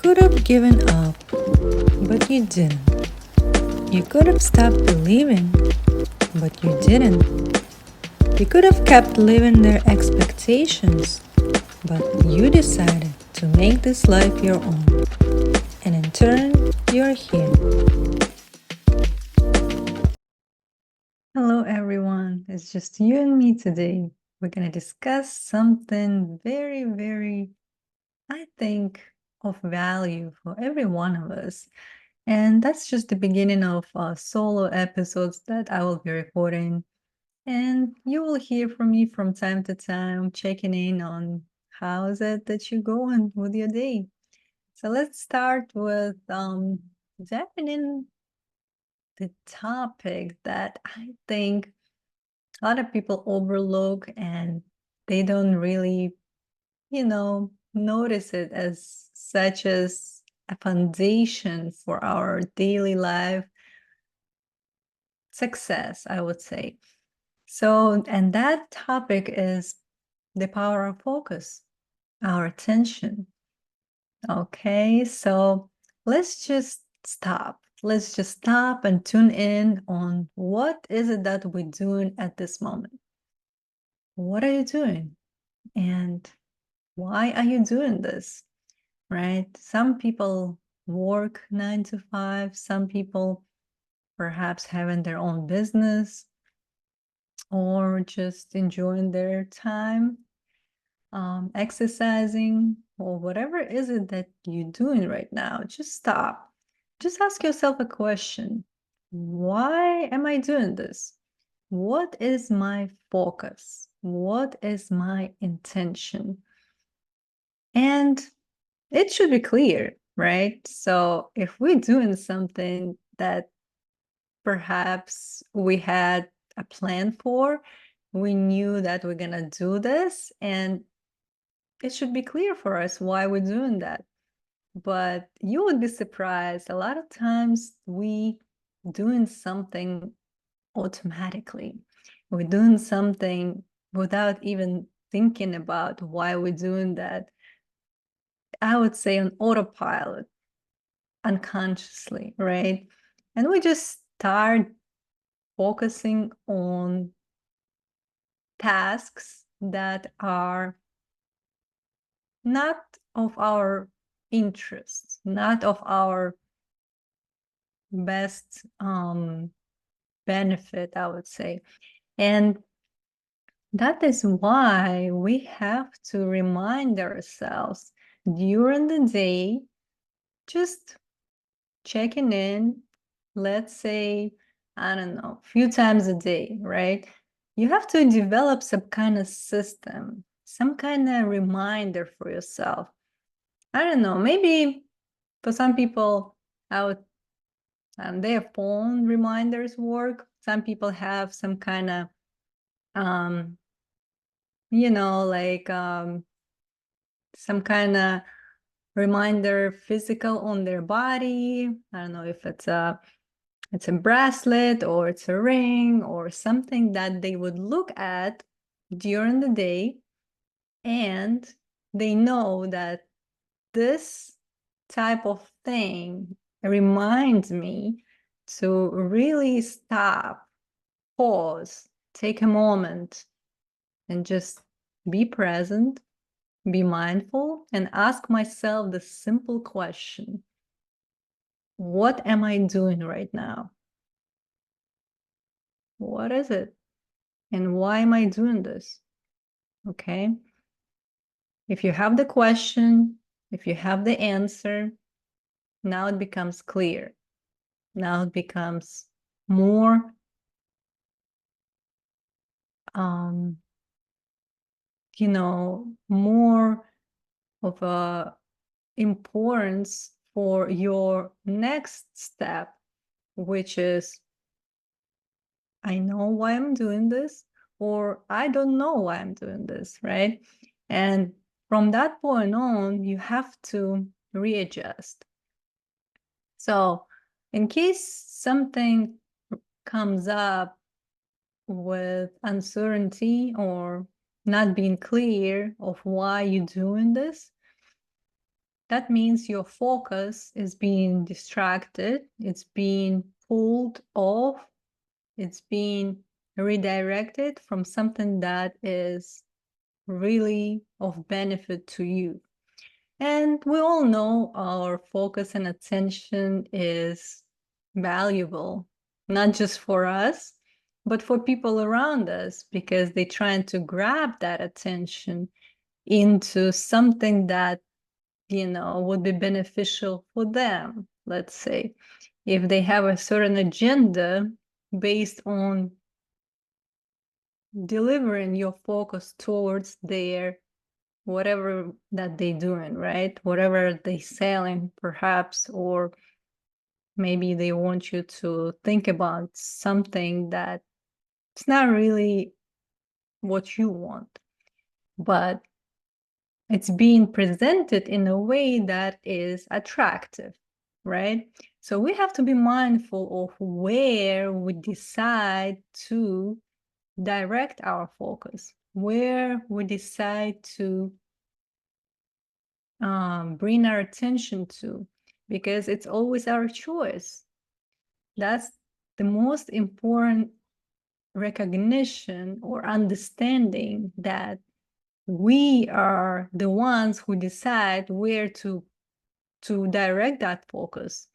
could have given up, but you didn't. You could have stopped believing, but you didn't. You could have kept living their expectations, but you decided to make this life your own. And in turn, you're here. Hello, everyone. It's just you and me today. We're going to discuss something very, I think, of value for every one of us. And that's just the beginning of solo episodes that I will be recording. And you will hear from me from time to time, checking in on how is it that you're going with your day. So let's start with diving in the topic that I think a lot of people overlook and they don't really, notice it as such as a foundation for our daily life success, I would say. So, and that topic is the power of focus, our attention. Okay, so let's just stop. Let's just stop and tune in on what is it that we're doing at this moment. What are you doing? And why are you doing this? Right? Some people work 9 to 5, some people perhaps having their own business or just enjoying their time, exercising, or whatever is it that you're doing right now. Just stop. Just ask yourself a question. Why am I doing this? What is my focus? What is my intention? And it should be clear, right? So if we're doing something that perhaps we had a plan for, we knew that we're going to do this, and it should be clear for us why we're doing that. But you would be surprised. A lot of times we doing something automatically. We're doing something without even thinking about why we're doing that. I would say on autopilot, unconsciously, right? And we just start focusing on tasks that are not of our interest, not of our best benefit, I would say. And that is why we have to remind ourselves during the day, just checking in, let's say, I don't know, a few times a day, right? You have to develop some kind of system, some kind of reminder for yourself. I don't know, maybe for some people out, their phone reminders work. Some people have some kind of, like some kind of reminder physical on their body. I don't know if it's a bracelet or it's a ring or something that they would look at during the day, and they know that this type of thing reminds me to really stop, pause, take a moment, and just be present, be mindful, and ask myself the simple question: what am I doing right now? What is it? And why am I doing this? Okay. If you have the question, if you have the answer, now it becomes clear. Now it becomes more more of a importance for your next step, which is, I know why I'm doing this, or I don't know why I'm doing this, right? And from that point on, you have to readjust. So in case something comes up with uncertainty or not being clear of why you're doing this, that means your focus is being distracted, it's being pulled off, it's being redirected from something that is really of benefit to you. And we all know our focus and attention is valuable, not just for us, but for people around us, because they're trying to grab that attention into something that, would be beneficial for them. Let's say if they have a certain agenda based on delivering your focus towards their whatever that they're doing, right? Whatever they're selling, perhaps, or maybe they want you to think about something that it's not really what you want, but it's being presented in a way that is attractive, right? So we have to be mindful of where we decide to direct our focus, where we decide to bring our attention to, because it's always our choice. That's the most important recognition or understanding, that we are the ones who decide where to direct that focus.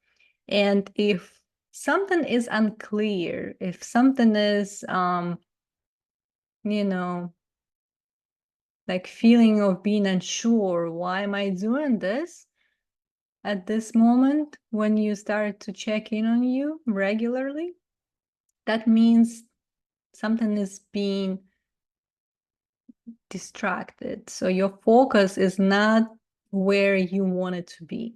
And if something is unclear, if something is like feeling of being unsure, why am I doing this at this moment, when you start to check in on you regularly, that means something is being distracted. So your focus is not where you want it to be.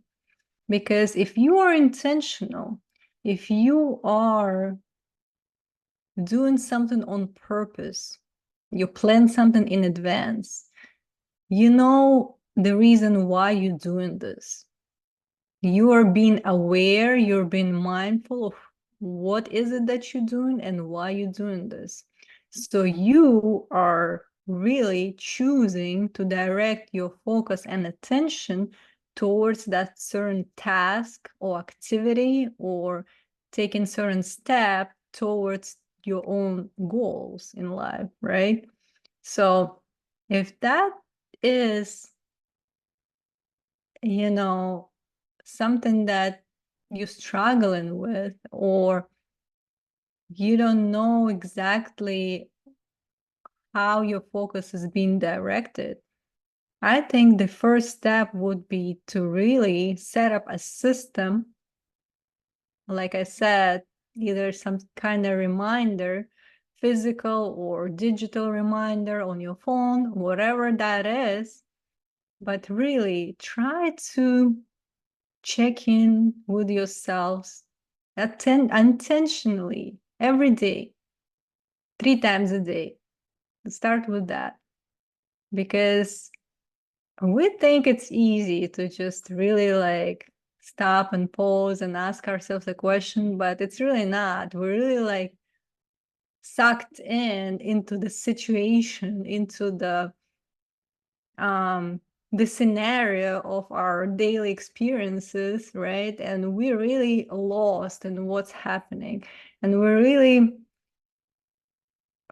Because if you are intentional, if you are doing something on purpose, you plan something in advance, you know the reason why you're doing this. You are being aware, you're being mindful of what is it that you're doing and why you're doing this. So you are really choosing to direct your focus and attention towards that certain task or activity, or taking certain step towards your own goals in life, right? So if that is, something that you're struggling with, or you don't know exactly how your focus is being directed, I think the first step would be to really set up a system, like I said, either some kind of reminder, physical or digital reminder on your phone, whatever that is, but really try to check in with yourselves intentionally every day, 3 times a day. Start with that, because we think it's easy to just really like stop and pause and ask ourselves a question, but it's really not. We're really like sucked into the situation, into the scenario of our daily experiences, right? And we're really lost in what's happening, and we really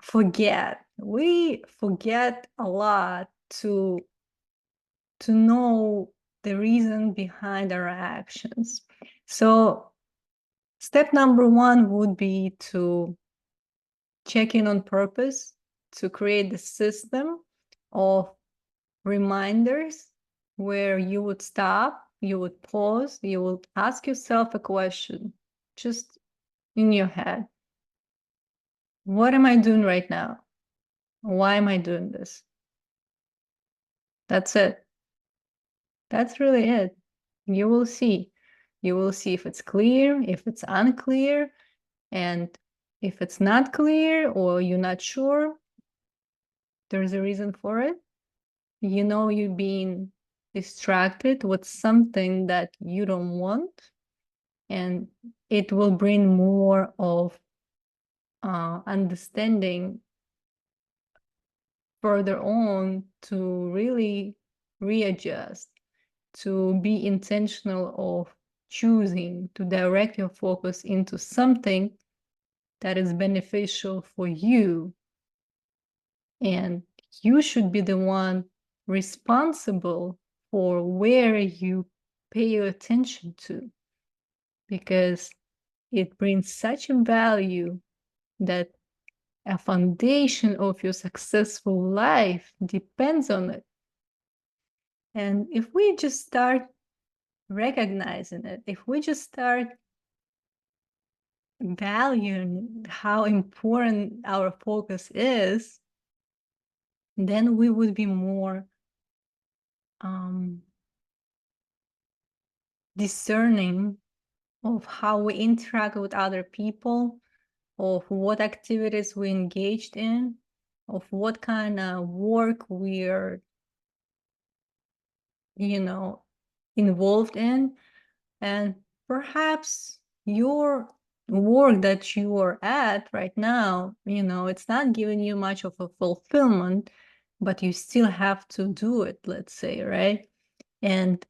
forget. We forget a lot to know the reason behind our actions. So step number 1 would be to check in on purpose, to create the system of reminders where you would stop, you would pause, you would ask yourself a question, just in your head. What am I doing right now? Why am I doing this? That's it. That's really it. You will see. You will see if it's clear, if it's unclear, and if it's not clear or you're not sure, there's a reason for it. You're being distracted with something that you don't want, and it will bring more of understanding further on to really readjust, to be intentional of choosing to direct your focus into something that is beneficial for you. And you should be the one responsible for where you pay your attention to, because it brings such a value that a foundation of your successful life depends on it. And if we just start recognizing it, if we just start valuing how important our focus is, then we would be more discerning of how we interact with other people, of what activities we engaged in, of what kind of work we're, involved in. And perhaps your work that you are at right now, it's not giving you much of a fulfillment, but you still have to do it, let's say, right? And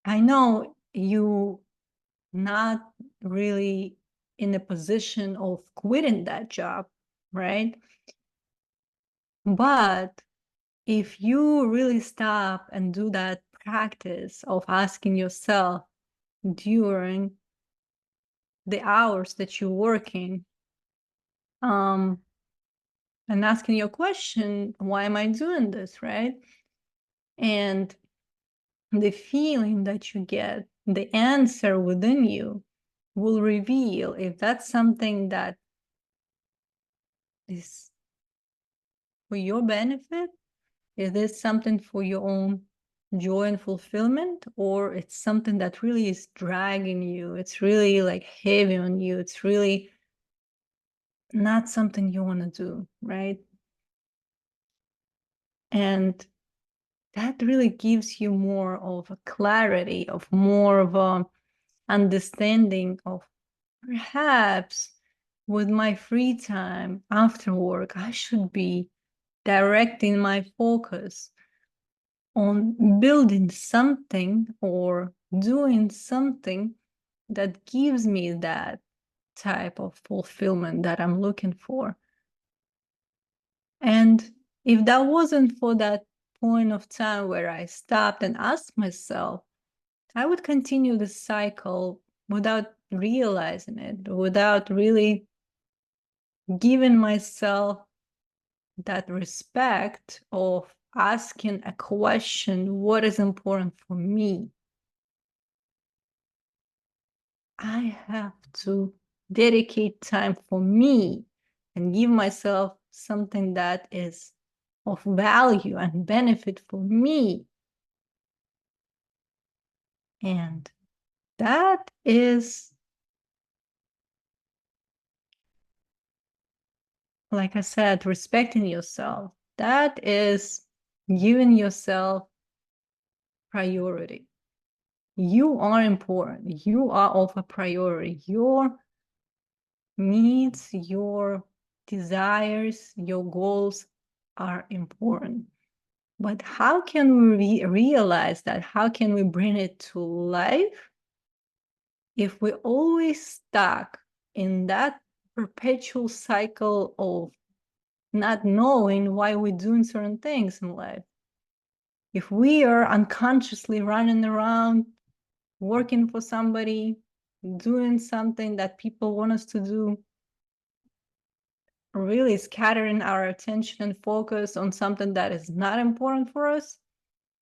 I know you not really in a position of quitting that job, right? But if you really stop and do that practice of asking yourself during the hours that you're working, and asking your question, why am I doing this, right? And the feeling that you get, the answer within you will reveal if that's something that is for your benefit, is this something for your own joy and fulfillment, or it's something that really is dragging you, it's really like heavy on you, it's really not something you want to do, right? And that really gives you more of a clarity, of more of a understanding of perhaps with my free time after work, I should be directing my focus on building something or doing something that gives me that type of fulfillment that I'm looking for. And if that wasn't for that point of time where I stopped and asked myself, I would continue the cycle without realizing it, without really giving myself that respect of asking a question, what is important for me? I have to dedicate time for me and give myself something that is of value and benefit for me. And that is, like I said, respecting yourself. That is giving yourself priority. You are important. You are of a priority. Your needs, your desires, your goals are important. But how can we realize that? How can we bring it to life if we're always stuck in that perpetual cycle of not knowing why we're doing certain things in life? If we are unconsciously running around, working for somebody, doing something that people want us to do, really scattering our attention and focus on something that is not important for us,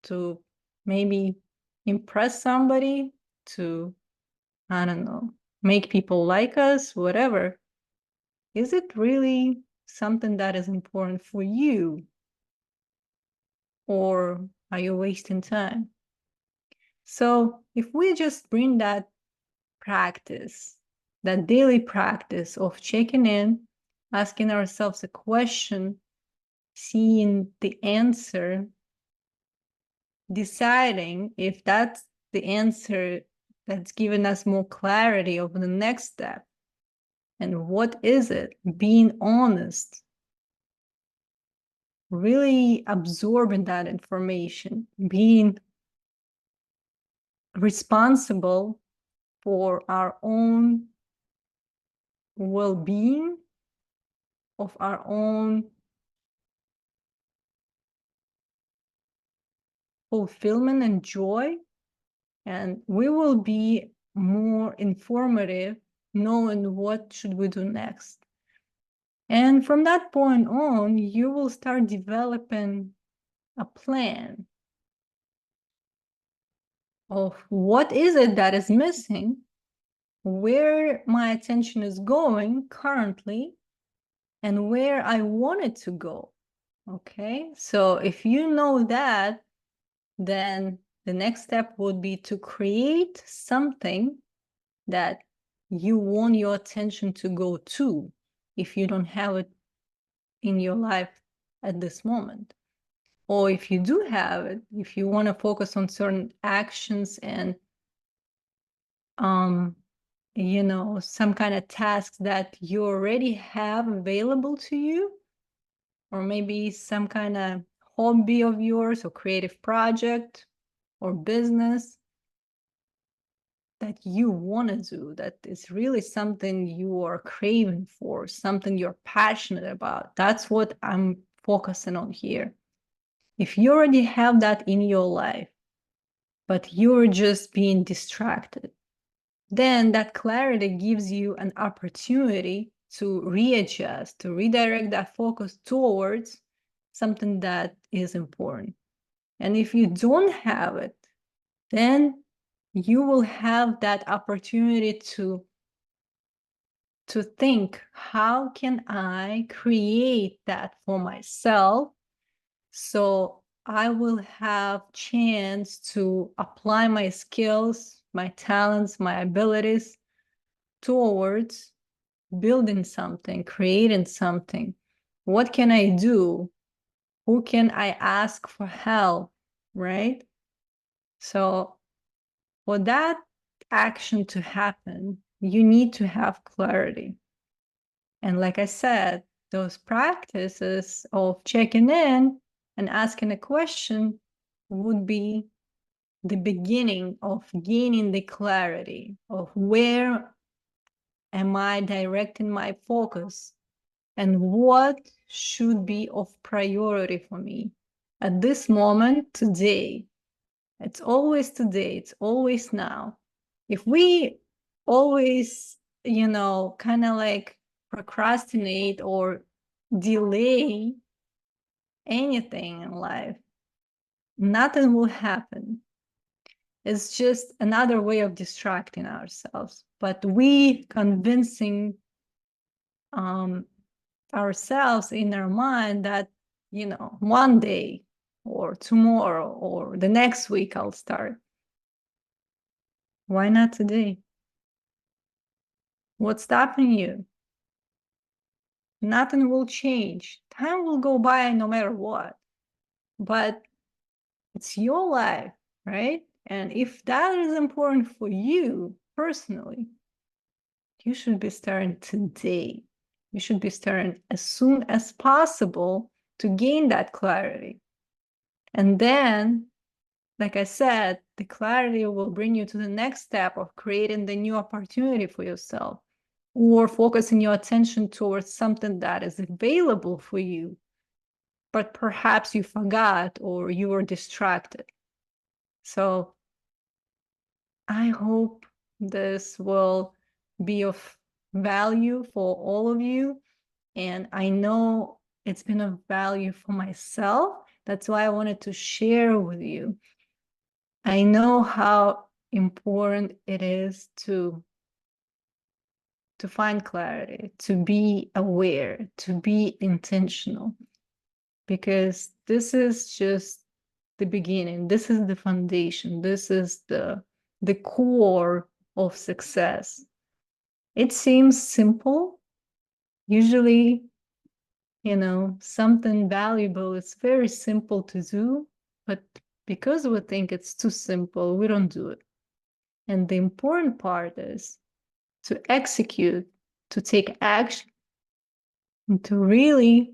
to maybe impress somebody, to, I don't know, make people like us, whatever. Is it really something that is important for you? Or are you wasting time? So if we just bring that practice, that daily practice of checking in, asking ourselves a question, seeing the answer, deciding if that's the answer that's given us more clarity over the next step. And what is it? Being honest really absorbing that information, being responsible for our own well-being, of our own fulfillment and joy, and we will be more informative knowing what should we do next. And from that point on, you will start developing a plan of what is it that is missing, where my attention is going currently, and where I want it to go. Okay, so if you know that, then the next step would be to create something that you want your attention to go to if you don't have it in your life at this moment. Or if you do have it, if you want to focus on certain actions and you know, some kind of tasks that you already have available to you, or maybe some kind of hobby of yours or creative project or business that you want to do, that is really something you are craving for, something you're passionate about. That's what I'm focusing on here. If you already have that in your life, but you're just being distracted, then that clarity gives you an opportunity to readjust, to redirect that focus towards something that is important. And if you don't have it, then you will have that opportunity to think, how can I create that for myself so I will have chance to apply my skills, my talents, my abilities towards building something, creating something. What can I do? Who can I ask for help, right? So for that action to happen, you need to have clarity. And like I said, those practices of checking in and asking a question would be the beginning of gaining the clarity of where am I directing my focus and what should be of priority for me at this moment today. It's always today, it's always now. If we always, you know, kind of like procrastinate or delay anything in life, nothing will happen. It's just another way of distracting ourselves. But we convincing ourselves in our mind that, you know, one day or tomorrow or the next week I'll start. Why not today? What's stopping you? Nothing will change. Time will go by no matter what. But it's your life, right? And if that is important for you personally, you should be starting today. You should be starting as soon as possible to gain that clarity. And then, like I said, the clarity will bring you to the next step of creating the new opportunity for yourself, or focusing your attention towards something that is available for you, but perhaps you forgot or you were distracted. So I hope this will be of value for all of you. And I know it's been of value for myself. That's why I wanted to share with you. I know how important it is to find clarity, to be aware, to be intentional, because this is just the beginning. This is the foundation. This is the core of success. It seems simple. Usually, you know, something valuable is very simple to do, but because we think it's too simple, we don't do it. And the important part is to execute, to take action, and to really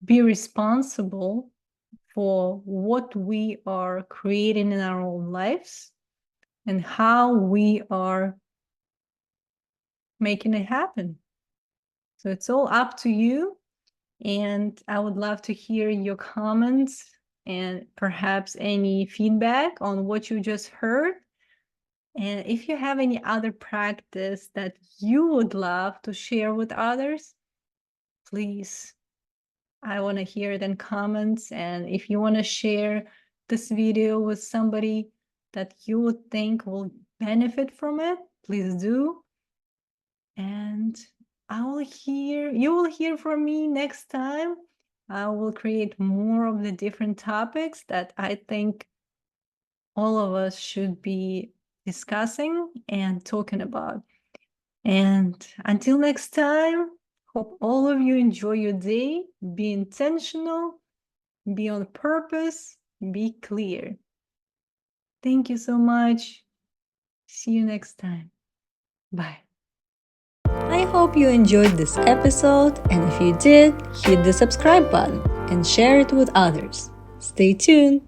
be responsible for what we are creating in our own lives and how we are making it happen. So it's all up to you. And I would love to hear your comments and perhaps any feedback on what you just heard. And if you have any other practice that you would love to share with others, please, I want to hear it in comments. And if you want to share this video with somebody that you would think will benefit from it, please do. And you will hear from me next time. I will create more of the different topics that I think all of us should be discussing and talking about. And until next time, hope all of you enjoy your day. Be intentional, be on purpose, be clear. Thank you so much. See you next time. Bye. I hope you enjoyed this episode, and if you did, hit the subscribe button and share it with others. Stay tuned.